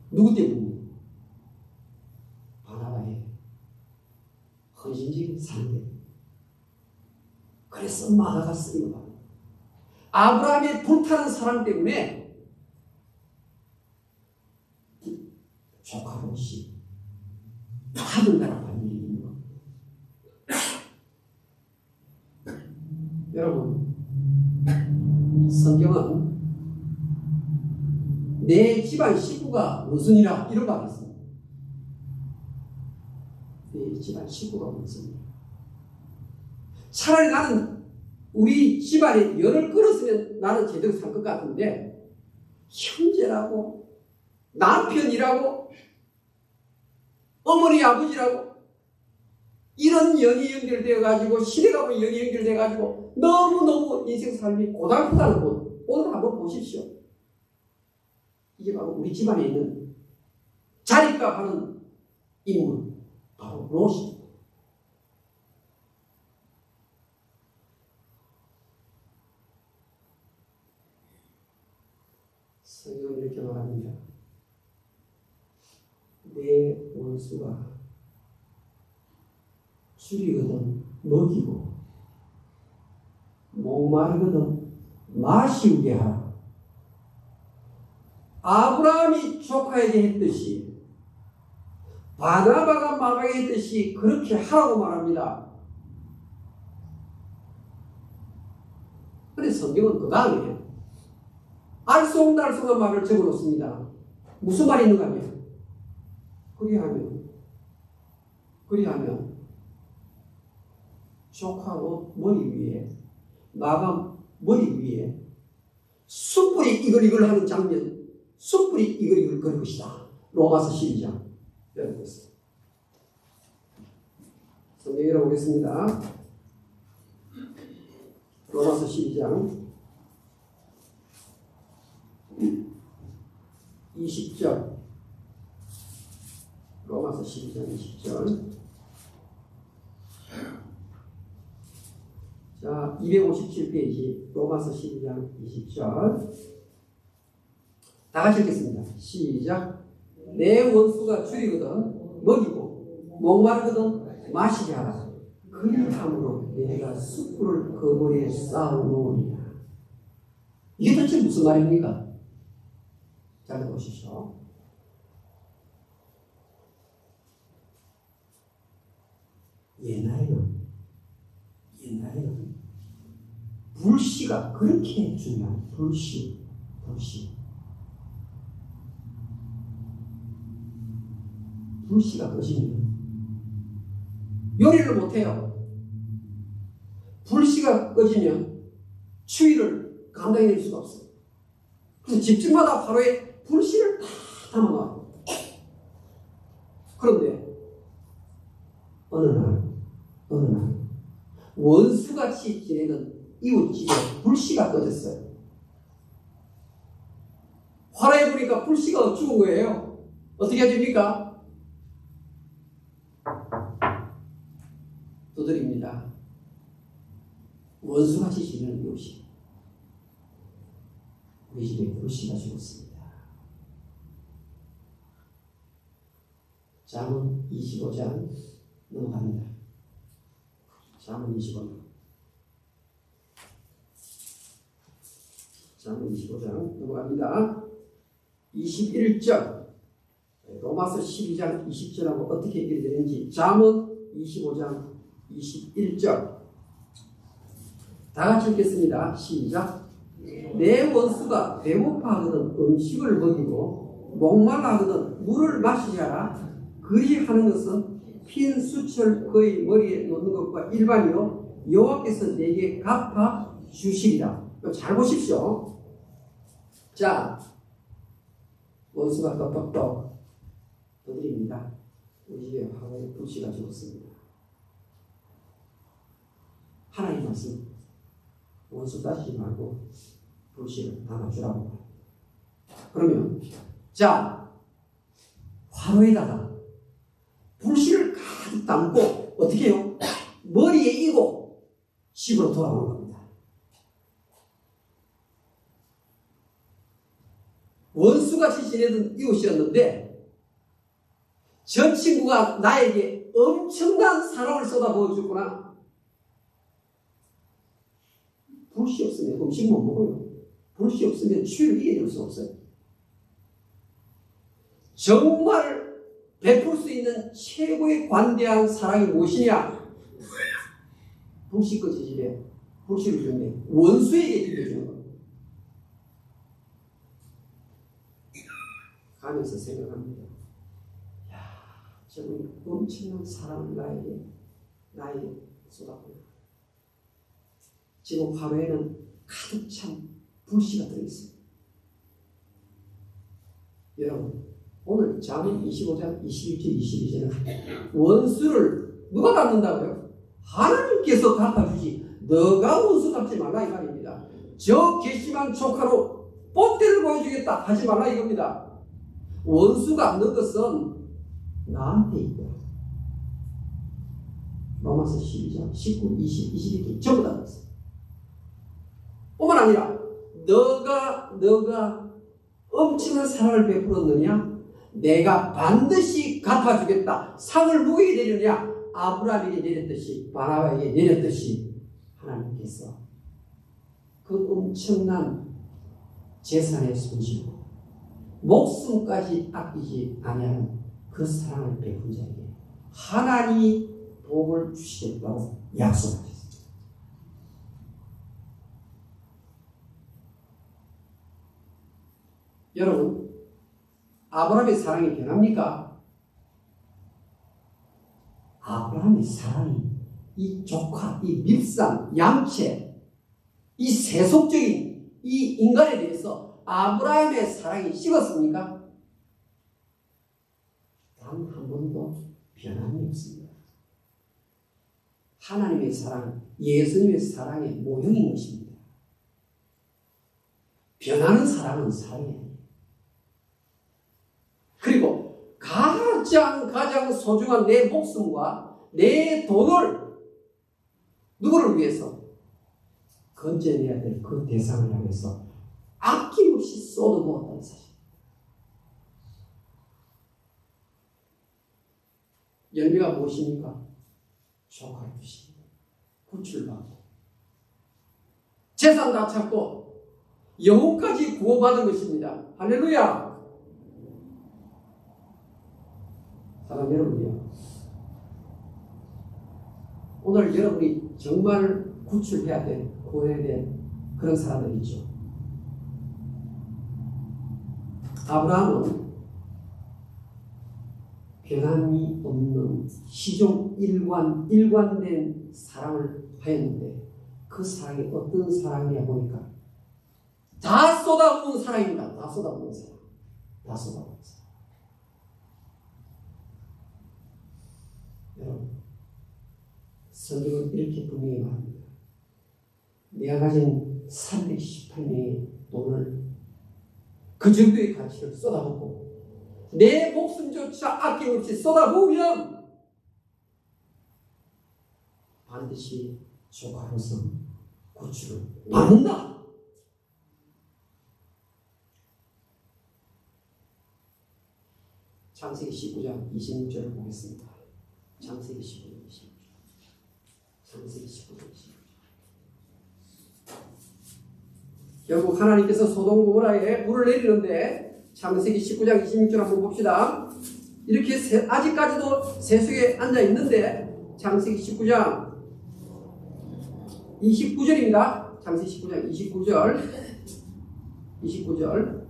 누구 때문입니까? 바나바의 헌신적인 삶. 그래서 마가가 쓰는 겁니다. 아브라함의 불타는 사랑 때문에 조카 롯이 하늘나라 반일이 있는 겁니다. 여러분, 성경은 내 집안 식구가 원순이라 이런 말이 있습니다. 내 집안 식구가 원순이라. 차라리 나는 우리 집안에 열을 끌었으면 나는 제대로 살 것 같은데 형제라고 남편이라고 어머니 아버지라고 이런 연이 연결되어 가지고 시대가 보면 연이 연결돼 가지고 너무너무 인생 삶이 고달프다는 것 오늘 한번 보십시오. 이게 바로 우리 집안에 있는 자립과 하는 인물 바로 롯입니다. 성경은 이렇게 말합니다. 내 원수가 줄이거든 먹이고 목마르거든 마시우게 하라. 아브라함이 조카에게 했듯이 바나바가 마가에게 했듯이 그렇게 하라고 말합니다. 그런데 성경은 그 다음에 알쏭달쏭한 말을 적어놓습니다. 무슨 말이 있는가 하면 그리하면 조카 옷 머리 위에 마가 머리 위에 숯불이 이글이글 하는 장면, 숯불이 이글이글 거릴 것이다. 로마서 12장 열고 있습니다. 성경이라 보겠습니다. 로마서 12장 20절 로마서 12장 20절 자 257페이지 로마서 12장 20절 다 같이 읽겠습니다. 시작. 내 원수가 줄이거든 먹이고 목마르거든 마시게 하라. 그리함으로 내가 숯불을 그 머리에 쌓아놓으리라. 이게 도대체 무슨 말입니까? 잘 보십시오. 옛날에는 불씨가 그렇게 중요한 불씨. 불씨가 꺼지면 요리를 못해요. 불씨가 꺼지면 추위를 감당해낼 수가 없어요. 그래서 집집마다 화로에 불씨를 다 담아놔요. 그런데 어느 날 원수같이 지내던 이웃집에 불씨가 꺼졌어요. 화로에 보니까 불씨가 죽은 거예요. 어떻게 해야 됩니까? 두드립니다. 원수같이 지내는 이웃이 우리 집에 불씨가 죽었습니다. 잠언 25장 넘어갑니다. 잠언 25장 넘어갑니다. 21절 로마서 12장 20절하고 어떻게 연결되는지 잠언 25장 21절 다 같이 읽겠습니다. 시작. 내 원수가 배고파하거든 음식을 먹이고 목말라하거든 물을 마시게 하라. 그리하는 것은 핀 수철 그의 머리에 놓는 것과 일반이요 여호와께서 내게 갚아 주시리라. 잘 보십시오. 자, 원수가 떡떡떡 두드립니다. 우리 집에 화로에 불씨가 죽었습니다. 하나님 말씀 원수 따지지 말고 불씨를 담아주라고. 그러면 자 화로에다가 불씨를 가득 담고 어떻게 해요? 머리에 이고 집으로 돌아오는 겁니다. 원수같이 지내던 이웃이었는데 저 친구가 나에게 엄청난 사랑을 쏟아부어줬구나. 불씨 없으면 음식 못 먹어요. 불씨 없으면 추위를 이겨낼 수 없어요. 정말 베풀 수 있는 최고의 관대한 사랑이 무엇이냐? 불씨 꺼진 집에 불씨를 주는데 원수에게 들려주는 겁니다. 가면서 생각합니다. 야, 저분이 엄청난 사랑을 나에게 쏟았구나. 지금 화로에는 가득 찬 불씨가 들어있습니다. 여러분, 오늘 잠언 25장 21절 22절은 원수를 누가 갚는다고요? 하나님께서 갚아주지 너가 원수 갚지 말라 이 말입니다. 저 괘씸한 조카로 뽐대를 보여주겠다 하지 말라 이겁니다. 원수 갚는 것은 나한테 있다. 로마서 12장 19, 20, 21절 전부 다 있습니다. 뿐만 아니라 너가 엄청난 사랑을 베풀었느냐? 내가 반드시 갚아주겠다. 상을 누구에게 내리느냐? 아브라함에게 내렸듯이 바나바에게 내렸듯이 하나님께서 그 엄청난 재산의 손실로 목숨까지 아끼지 아니하는 그 사랑을 베푼 자에게 하나님이 복을 주시겠다고 약속하셨습니다. 여러분, 아브라함의 사랑이 변합니까? 아브라함의 사랑이 이 조카, 이 밉상, 양채, 이 세속적인 이 인간에 대해서 아브라함의 사랑이 식었습니까? 단 한 번도 변함이 없습니다. 하나님의 사랑, 예수님의 사랑의 모형인 것입니다. 변하는 사랑은 사랑이에요. 그리고 가장 소중한 내 목숨과 내 돈을 누구를 위해서 건져내야 될 그 대상을 향해서 아낌없이 쏟아부었다는 사실. 열매가 무엇입니까? 조카를 주십니다. 구출받고 재산 다 찾고 영혼까지 구원받은 것입니다. 할렐루야! 사랑 여러분이요, 오늘 여러분이 정말 구출해야 될, 구원해야 될 그런 사람들이 있죠. 아브라함은 변함이 없는 시종 일관된 사랑을 하였는데 그 사랑이 어떤 사랑이냐 보니까 다 쏟아부은 사랑입니다. 다 쏟아부은 사랑. 다 쏟아부은 사랑. 여러분, 성경은 이렇게 분명히 말합니다. 내가 가진 318명의 돈을 그 정도의 가치를 쏟아붓고 내 목숨조차 아낌없이 쏟아부으면 반드시 조카로서 구출을 받는다. 창세기 19장 26절을 보겠습니다. 창세기 19장 26절. 창세기 19장 26절. 결국 하나님께서 소돔 고모라에 불을 내리는데 창세기 19장 26절 한번 봅시다. 이렇게 아직까지도 세속에 앉아 있는데 창세기 19장 29절입니다. 창세기 19장 29절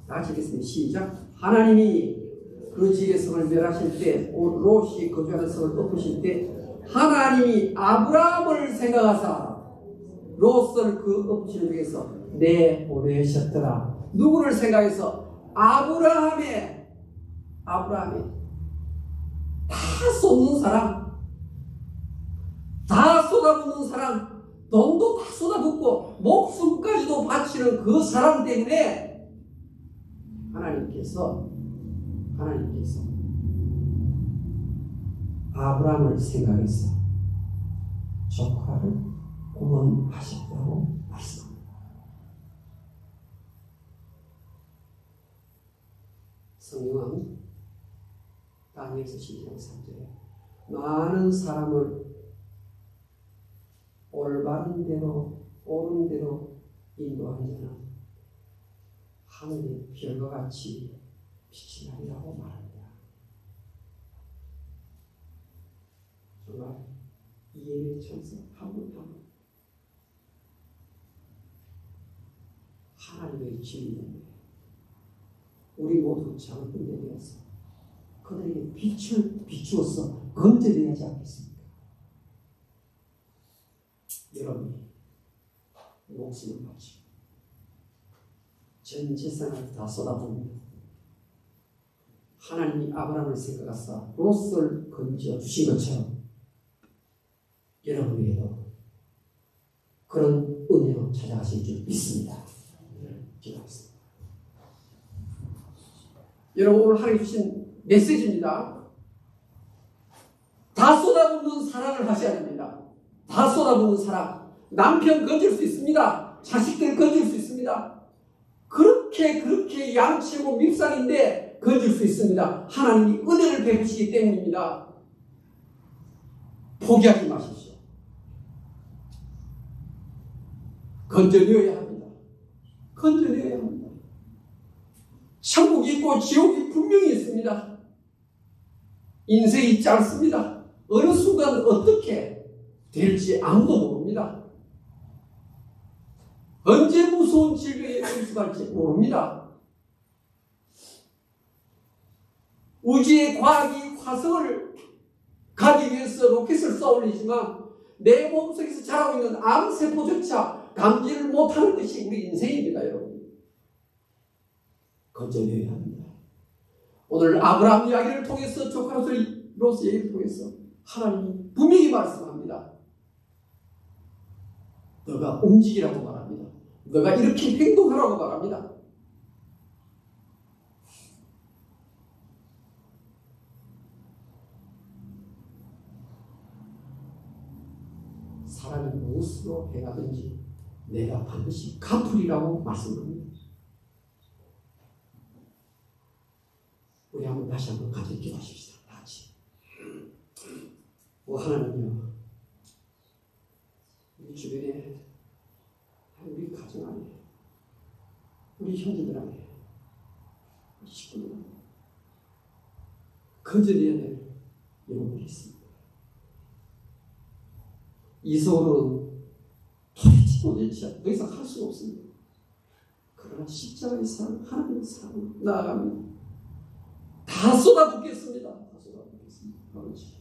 다 같이 읽겠습니다. 시작. 하나님이 그 지의 성을 멸하실 때 롯이 거주하는 성을 엎으실 때 하나님이 아브라함을 생각하사 롯을 그 엎으시는 중에서 내보내셨더라. 누구를 생각해서? 아브라함의 다 쏟는 사람, 다 쏟아붓는 사람, 돈도 다 쏟아붓고 목숨까지도 바치는 그 사람 때문에 하나님께서 아브라함을 생각해서 조카를 구원하셨다고 말씀합니다. 성경은 다니엘서 12장 3절에 많은 사람을 올바른 대로 옳은 대로 인도하는 자는 하늘의 별과 같이 빛이 나리라고 말합니다. 정말 이해의 천사 한 분 한 분 하나님의 진리인데 우리 모두 잘못된 데 되어서 그들에게 빛을 비추어서 건져내야 하지 않겠습니까? 여러분이 목숨을 바치고 전 재산을 다 쏟아붓니다. 하나님이 아브라함을 생각하사 롯을 건져 주신 것처럼 여러분에게도 그런 은혜로 찾아가실 줄 믿습니다. 기도하겠습니다. 여러분, 오늘 하나님 주신 메시지입니다. 다 쏟아붓는 사랑을 하셔야 됩니다. 다 쏟아붓는 사랑. 남편 건질 수 있습니다. 자식들 건질 수 있습니다. 그렇게 양치고 밉상인데 건질 수 있습니다. 하나님이 은혜를 베푸시기 때문입니다. 포기하지 마십시오. 건져내어야 합니다. 건져내어야 합니다. 천국이 있고 지옥이 분명히 있습니다. 인생이 짧습니다. 어느 순간 어떻게 될지 아무도 모릅니다. 언제 무서운 질병에 걸릴지 모릅니다. 우주의 과학이 화성을 가기 위해서 로켓을 쏘아올리지만 내 몸속에서 자라고 있는 암세포조차 감지를 못하는 것이 우리 인생입니다, 여러분. 건져내야 합니다. 오늘 아브라함 이야기를 통해서 조카로서의 얘기를 통해서 하나님이 분명히 말씀합니다. 너가 움직이라고 말합니다. 너가 이렇게 행동하라고 말합니다. 사람이 무엇으로 행하든지 내가 반드시 갚으리라고 말씀합니다. 우리 한번 다시 한번 같이 기도하십시다. 다 같이. 오 하나님이여, 우리 주변에, 우리 가정 안에, 우리 형제들 안에, 우리 식구들 안에 건져내야 될 영혼들이 있습니다. 이성으로는 도대체 더 이상 할 수가 없습니다. 그러나 십자가의 사랑, 하나님의 사랑 나아가면 다 쏟아붓겠습니다. 다 쏟아붓겠습니다. 아버지,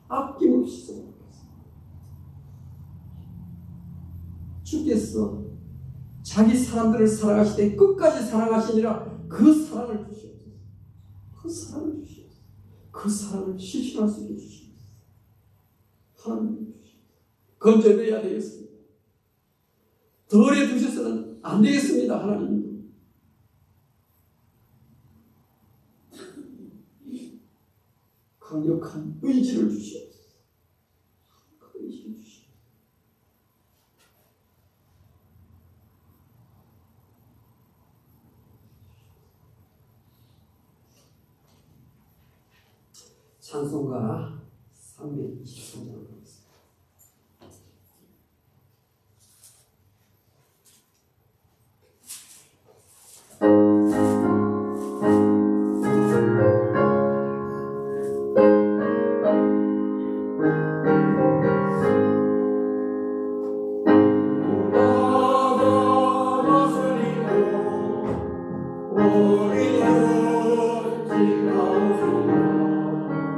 아낌없이 쏟아붓겠습니다. 주께서 자기 사람들을 사랑하실 때 끝까지 사랑하시니라 그 사랑을 주시옵소서. 그 사랑을 주시옵소서. 그 사랑을 실천할 수 있게 주시옵소서. 하나님 건져내야 되겠습니다. 덜에 두셔서는 안 되겠습니다. 하나님. 강력한 의지를 주시옵소서. 그 의지를 주시옵소서. 찬송가 323장을 보겠습니다.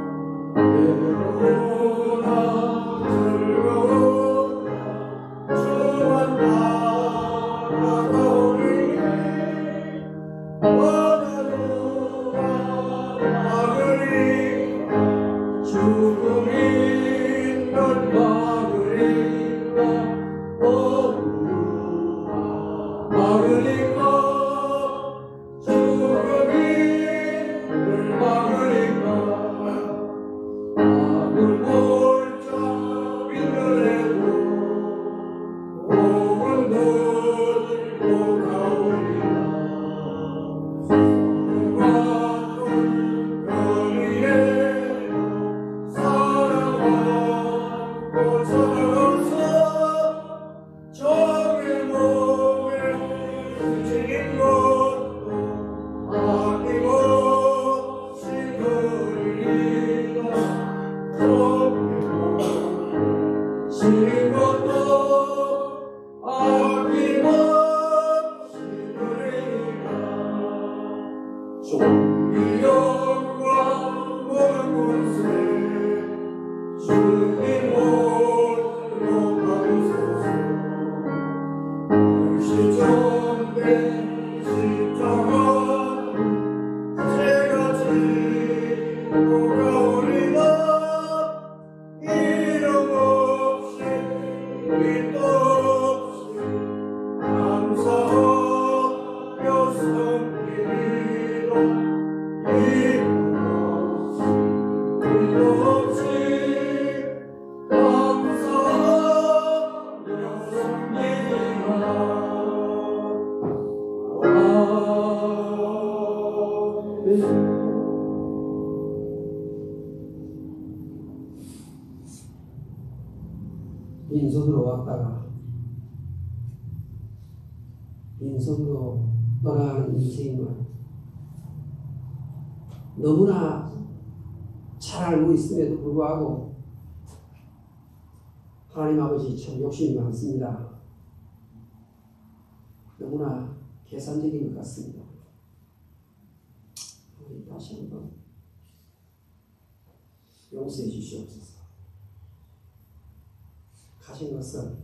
우리는 지나오리라. 빈손으로 왔다가 빈손으로 떠나가는 인생을 너무나 잘 알고 있음에도 불구하고 하나님 아버지 참 욕심이 많습니다. 너무나 계산적인 것 같습니다. 우리 다시 한번 용서해 주시옵소서. 가진 것을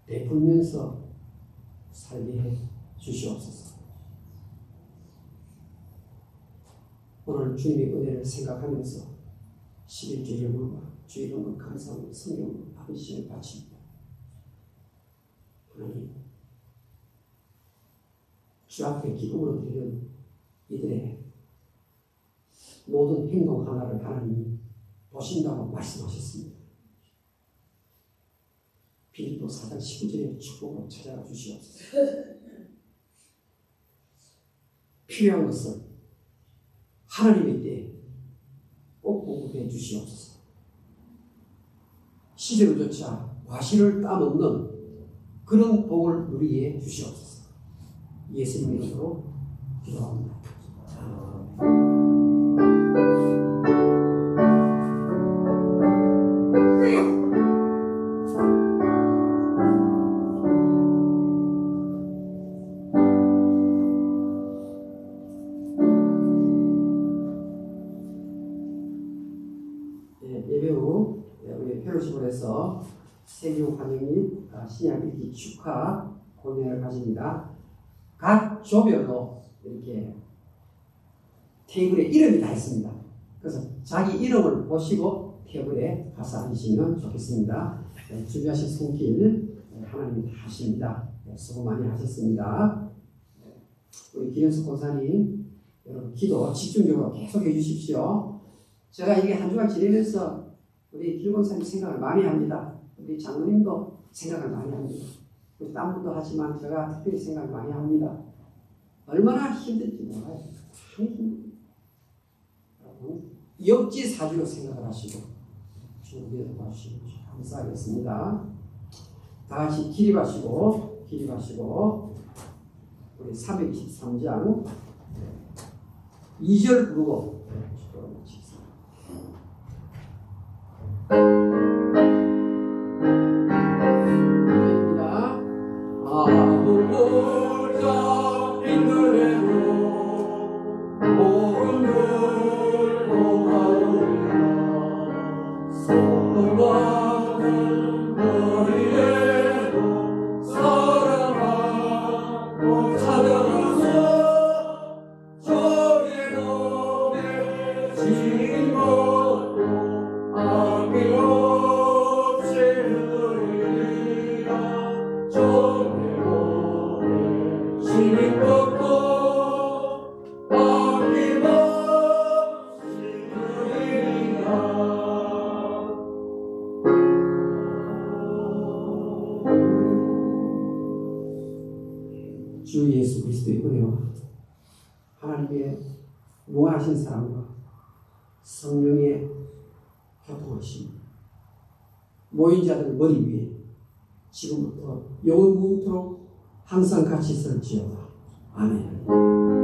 베풀면서 살게 해 주시옵소서. 오늘 주님의 은혜를 생각하면서 11주 예물과 주의 이름을 감사하는 성경을 아버지 시에 바칩니다. 하나님, 주 앞에 기쁨으로 드리는 이들의 모든 행동 하나를 하나님이 보신다고 말씀하셨습니다. 빌립보 4장 19절의 축복으로 찾아가 주시옵소서. 필요한 것은 하나님의 때에 꼭 공급해 주시옵소서. 시대로조차 과실을 따먹는 그런 복을 누리게 해 주시옵소서. 예수님 이름으로 기도합니다. 예배 후 우리 펠로십을해서 세교 환영 및 신약 읽기 축하 공연을 가집니다. 각 조별로 이렇게 테이블에 이름이 다 있습니다. 그래서 자기 이름을 보시고 테이블에 가서 앉으시면 좋겠습니다. 준비하신 손길 하나님이 다 하십니다. 수고 많이 하셨습니다. 우리 김현숙 권사님 여러분 기도 집중적으로 계속 해주십시오. 제가 이게 한 주간 지내면서 우리 김 권사님 생각을 많이 합니다. 우리 장로님도 생각을 많이 합니다. 우리 딴 분도 하지만 제가 특별히 생각을 많이 합니다. 얼마나 힘들지 몰라요. 역지사지로 생각을 하시고 주님께서 도와주시면 감사하겠습니다. 다 같이 기립하시고 우리 323장 2절 부르고 축도를 마치겠습니다. 주 예수 그리스도의 은혜와 하나님의 무한하신 사랑과 성령의 교통하심 모인 자들 머리 위에 지금부터 영원토록 항상 같이 있을지어다. 아멘.